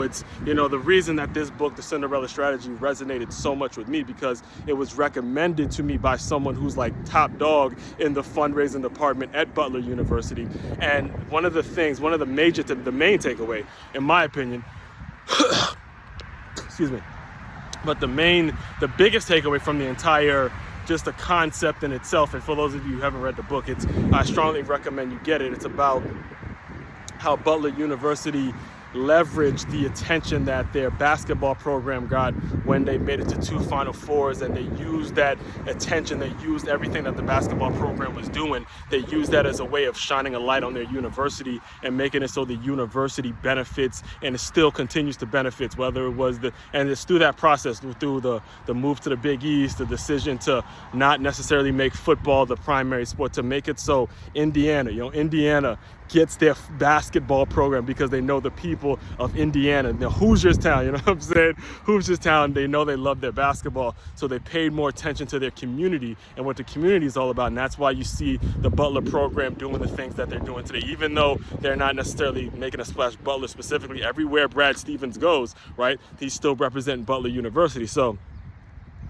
it's, the reason that this book, The Cinderella Strategy, resonated so much with me, because it was recommended to me by someone who's like top dog in the fundraising department at Butler University. And the main takeaway, in my opinion, excuse me, but the biggest takeaway from the entire, just the concept in itself, and for those of you who haven't read the book, I strongly recommend you get it. It's about how Butler University leveraged the attention that their basketball program got when they made it to 2 Final Fours, and they used that attention, they used everything that the basketball program was doing, they used that as a way of shining a light on their university and making it so the university benefits, and it still continues to benefit, whether it was and it's through that process, through the move to the Big East, the decision to not necessarily make football the primary sport, to make it so Indiana gets their basketball program because they know the people of Indiana, Hoosierstown, you know what I'm saying? Hoosierstown, they know they love their basketball, so they paid more attention to their community and what the community is all about. And that's why you see the Butler program doing the things that they're doing today, even though they're not necessarily making a splash. Butler specifically, everywhere Brad Stevens goes, right, he's still representing Butler University. So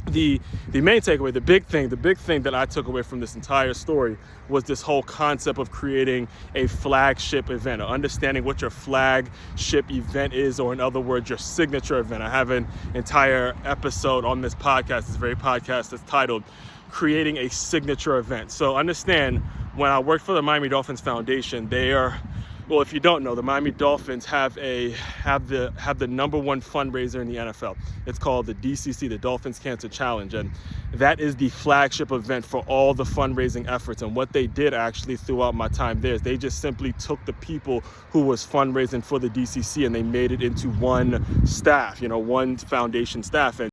the main takeaway, the big thing that I took away from this entire story was this whole concept of creating a flagship event, or understanding what your flagship event is, or in other words, your signature event. I have an entire episode on this podcast, this very podcast, that's titled Creating a Signature Event. So understand, when I worked for the Miami Dolphins Foundation, well, if you don't know, the Miami Dolphins have the number one fundraiser in the NFL. It's called the DCC, the Dolphins Cancer Challenge, and that is the flagship event for all the fundraising efforts. And what they did actually throughout my time there is they just simply took the people who was fundraising for the DCC and they made it into one staff, one foundation staff. And